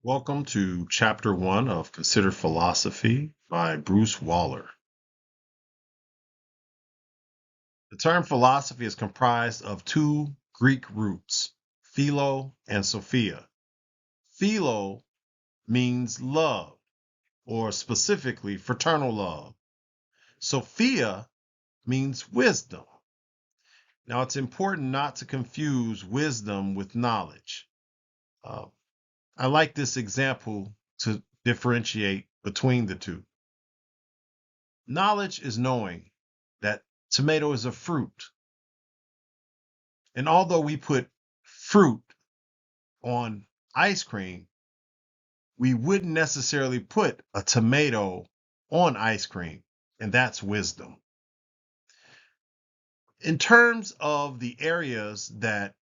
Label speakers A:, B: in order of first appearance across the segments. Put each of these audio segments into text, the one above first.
A: Welcome to Chapter 1 of Consider Philosophy by Bruce Waller. The term philosophy is comprised of two Greek roots, philo and sophia. Philo means love, or specifically fraternal love. Sophia means wisdom. Now, it's important not to confuse wisdom with knowledge. Uh, I like this example to differentiate between the two. Knowledge is knowing that tomato is a fruit. And although we put fruit on ice cream, we wouldn't necessarily put a tomato on ice cream. And that's wisdom. In terms of the areas that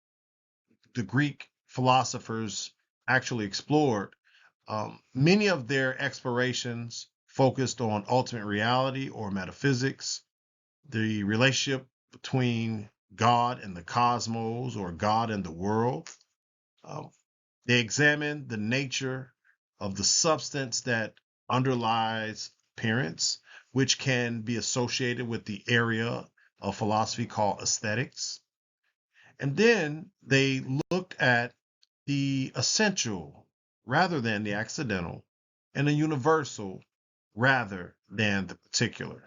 A: the Greek philosophers actually explored, many of their explorations focused on ultimate reality or metaphysics, the relationship between God and the cosmos or God and the world. They examine the nature of the substance that underlies appearance, which can be associated with the area of philosophy called aesthetics. And then they looked at the essential rather than the accidental, and the universal rather than the particular.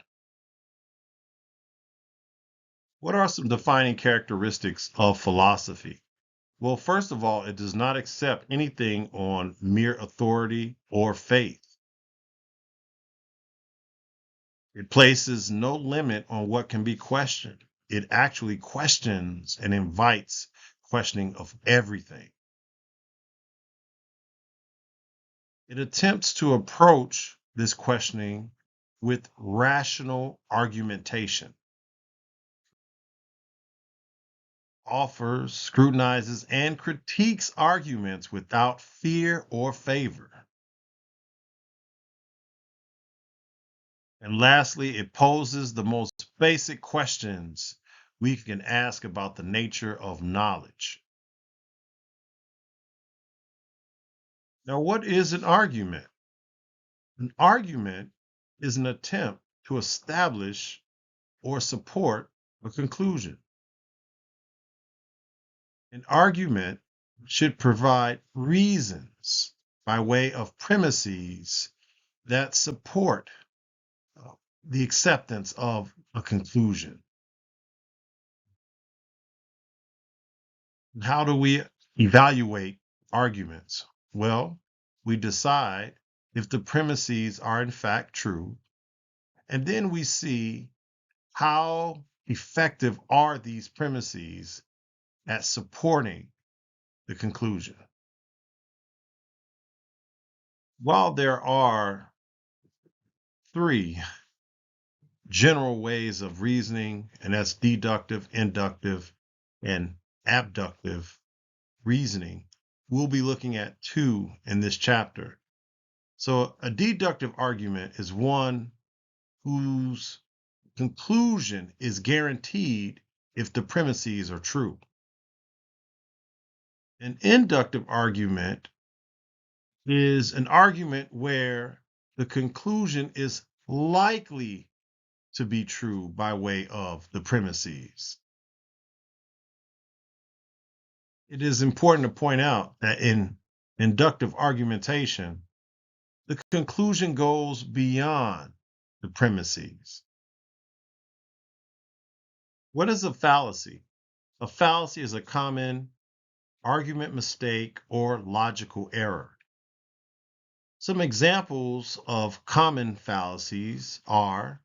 A: What are some defining characteristics of philosophy? Well, first of all, it does not accept anything on mere authority or faith. It places no limit on what can be questioned. It actually questions and invites questioning of everything. It attempts to approach this questioning with rational argumentation, offers, scrutinizes, and critiques arguments without fear or favor. And lastly, it poses the most basic questions we can ask about the nature of knowledge. Now, what is an argument? An argument is an attempt to establish or support a conclusion. An argument should provide reasons by way of premises that support the acceptance of a conclusion. How do we evaluate arguments? Well, we decide if the premises are in fact true, and then we see how effective are these premises at supporting the conclusion. While there are three general ways of reasoning, and that's deductive, inductive, and abductive reasoning, we'll be looking at two in this chapter. So a deductive argument is one whose conclusion is guaranteed if the premises are true. An inductive argument is an argument where the conclusion is likely to be true by way of the premises. It is important to point out that in inductive argumentation, the conclusion goes beyond the premises. What is a fallacy? A fallacy is a common argument mistake or logical error. Some examples of common fallacies are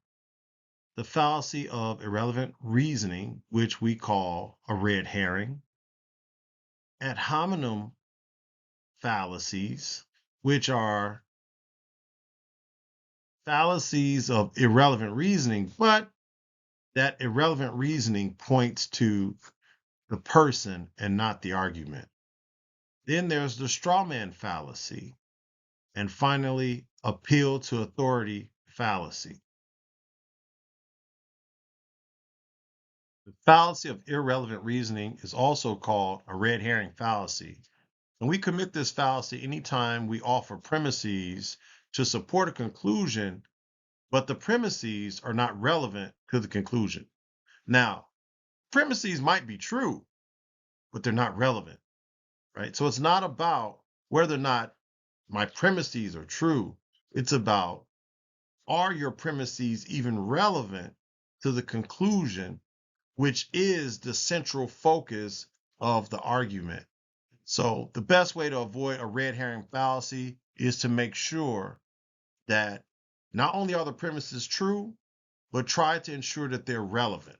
A: the fallacy of irrelevant reasoning, which we call a red herring, ad hominem fallacies, which are fallacies of irrelevant reasoning, but that irrelevant reasoning points to the person and not the argument. Then there's the straw man fallacy. And finally, appeal to authority fallacy. The fallacy of irrelevant reasoning is also called a red herring fallacy. And we commit this fallacy anytime we offer premises to support a conclusion, but the premises are not relevant to the conclusion. Now, premises might be true, but they're not relevant, right? So it's not about whether or not my premises are true. It's about, are your premises even relevant to the conclusion, which is the central focus of the argument? So the best way to avoid a red herring fallacy is to make sure that not only are the premises true, but try to ensure that they're relevant.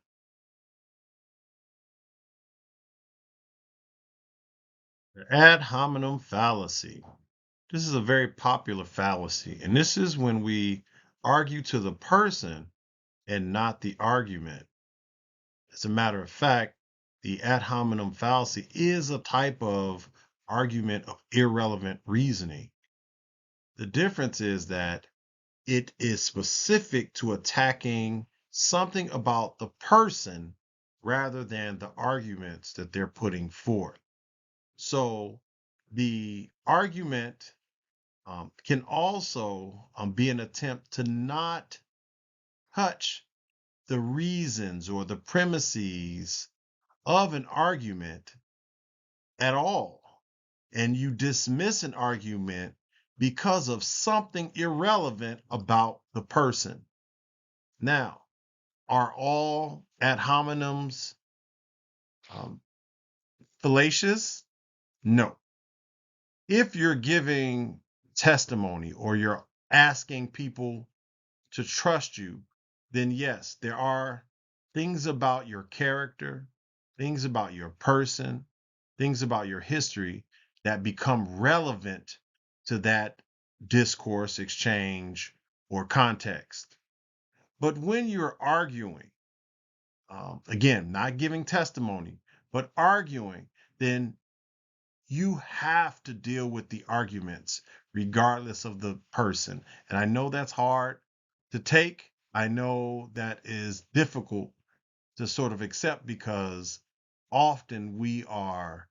A: The ad hominem fallacy. This is a very popular fallacy, and this is when we argue to the person and not the argument. As a matter of fact, the ad hominem fallacy is a type of argument of irrelevant reasoning. The difference is that it is specific to attacking something about the person rather than the arguments that they're putting forth. So the argument can also be an attempt to not touch the reasons or the premises of an argument at all. And you dismiss an argument because of something irrelevant about the person. Now, are all ad hominems fallacious? No. If you're giving testimony or you're asking people to trust you, then yes, there are things about your character, things about your person, things about your history that become relevant to that discourse, exchange, or context. But when you're arguing, again, not giving testimony, but arguing, then you have to deal with the arguments regardless of the person. And I know that's hard to take. I know that is difficult to sort of accept because often we are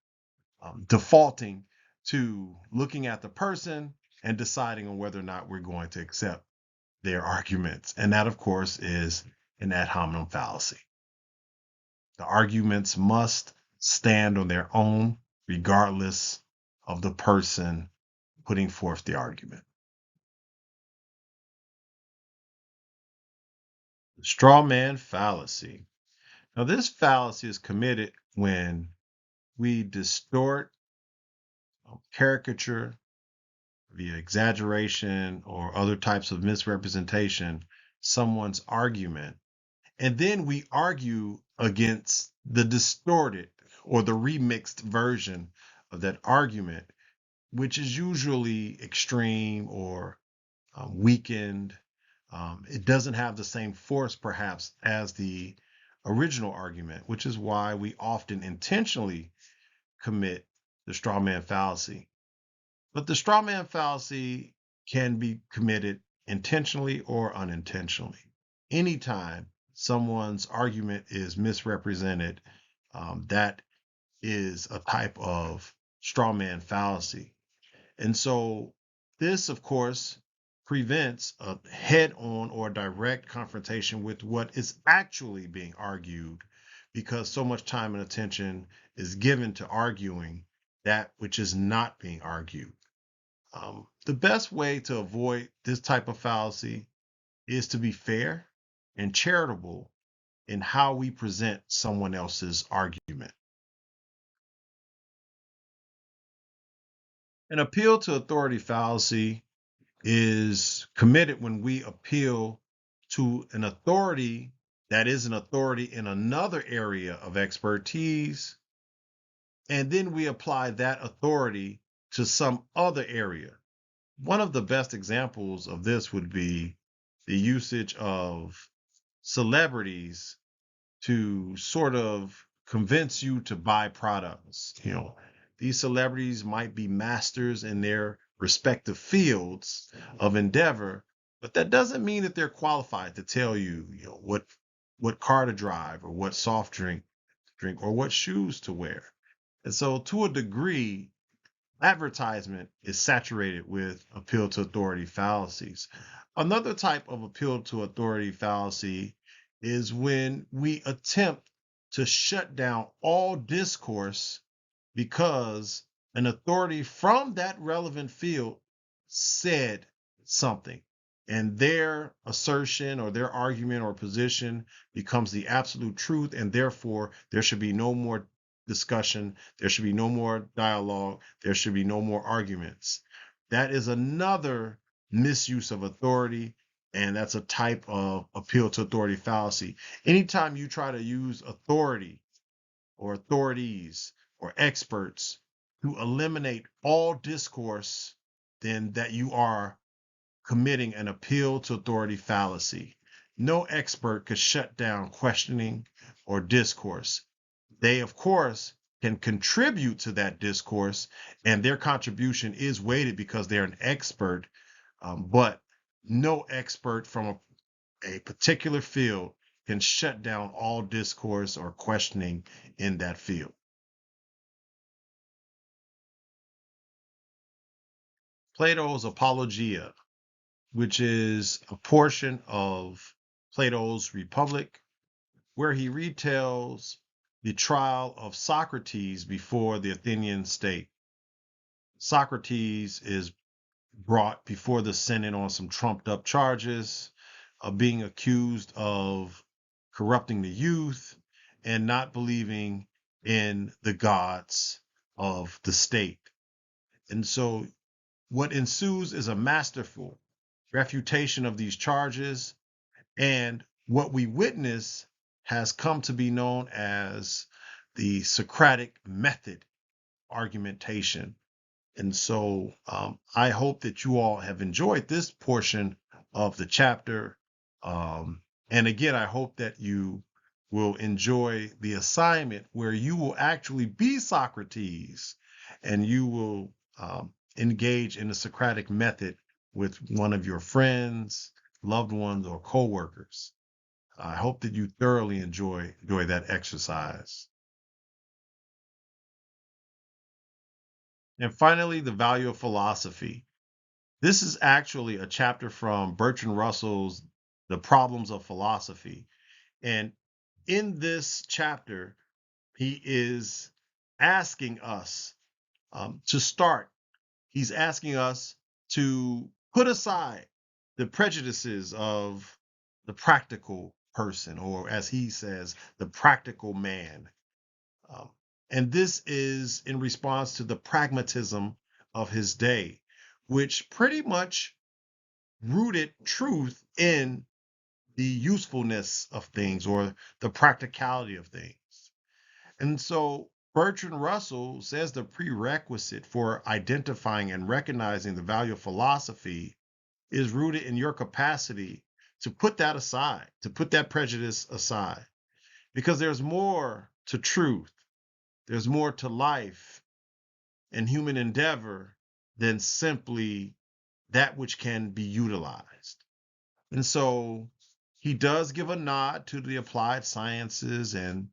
A: defaulting to looking at the person and deciding on whether or not we're going to accept their arguments. And that, of course, is an ad hominem fallacy. The arguments must stand on their own, regardless of the person putting forth the argument. The straw man fallacy. Now, this fallacy is committed when we distort, caricature, via exaggeration or other types of misrepresentation, someone's argument. And then we argue against the distorted or the remixed version of that argument, which is usually extreme or weakened. It doesn't have the same force, perhaps, as the original argument, which is why we often intentionally commit the straw man fallacy. But the straw man fallacy can be committed intentionally or unintentionally. Anytime someone's argument is misrepresented, that is a type of straw man fallacy. And so this, of course, prevents a head on or direct confrontation with what is actually being argued because so much time and attention is given to arguing that which is not being argued. The best way to avoid this type of fallacy is to be fair and charitable in how we present someone else's argument. An appeal to authority fallacy is committed when we appeal to an authority that is an authority in another area of expertise, and then we apply that authority to some other area. One of the best examples of this would be the usage of celebrities to sort of convince you to buy products. These celebrities might be masters in their respective fields of endeavor, but that doesn't mean that they're qualified to tell you, what car to drive or what soft drink or what shoes to wear. And so to a degree, advertisement is saturated with appeal to authority fallacies. Another type of appeal to authority fallacy is when we attempt to shut down all discourse because an authority from that relevant field said something, and their assertion or their argument or position becomes the absolute truth, and therefore there should be no more discussion, there should be no more dialogue, there should be no more arguments. That is another misuse of authority, and that's a type of appeal to authority fallacy. Anytime you try to use authority or authorities or experts to eliminate all discourse, then that you are committing an appeal to authority fallacy. No expert could shut down questioning or discourse. They, of course, can contribute to that discourse, and their contribution is weighted because they're an expert, but no expert from a particular field can shut down all discourse or questioning in that field. Plato's Apologia, which is a portion of Plato's Republic, where he retells the trial of Socrates before the Athenian state. Socrates is brought before the Senate on some trumped up charges of being accused of corrupting the youth and not believing in the gods of the state. And so what ensues is a masterful refutation of these charges, and what we witness has come to be known as the Socratic method argumentation. And so I hope that you all have enjoyed this portion of the chapter. And again, I hope that you will enjoy the assignment where you will actually be Socrates and you will engage in the Socratic method with one of your friends, loved ones, or coworkers. I hope that you thoroughly enjoy that exercise. And finally, the value of philosophy. This is actually a chapter from Bertrand Russell's The Problems of Philosophy. And in this chapter, he is asking us to start. He's asking us to put aside the prejudices of the practical person, or as he says, the practical man. Um, and this is in response to the pragmatism of his day, which pretty much rooted truth in the usefulness of things or the practicality of things. And so Bertrand Russell says the prerequisite for identifying and recognizing the value of philosophy is rooted in your capacity to put that aside, to put that prejudice aside, because there's more to truth, there's more to life and human endeavor than simply that which can be utilized. And so he does give a nod to the applied sciences and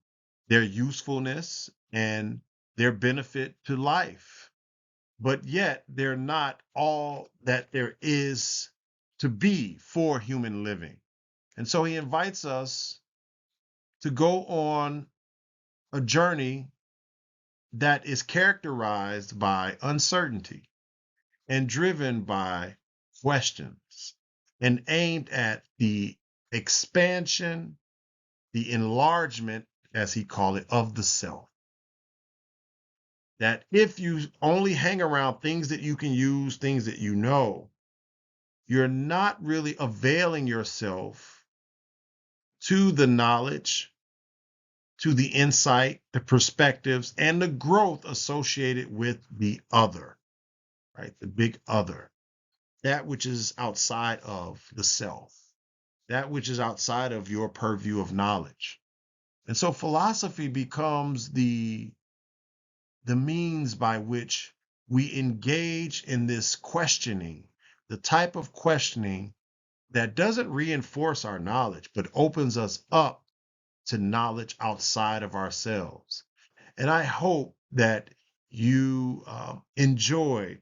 A: their usefulness and their benefit to life, but yet they're not all that there is to be for human living. And so he invites us to go on a journey that is characterized by uncertainty and driven by questions and aimed at the expansion, the enlargement, as he called it, of the self. That if you only hang around things that you can use, things that you know, you're not really availing yourself to the knowledge, to the insight, the perspectives, and the growth associated with the other, right? The big other, that which is outside of the self, that which is outside of your purview of knowledge. And so philosophy becomes the means by which we engage in this questioning, the type of questioning that doesn't reinforce our knowledge, but opens us up to knowledge outside of ourselves. And I hope that you enjoyed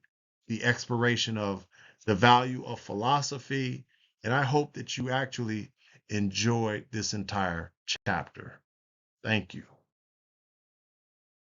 A: the exploration of the value of philosophy, and I hope that you actually enjoyed this entire chapter. Thank you.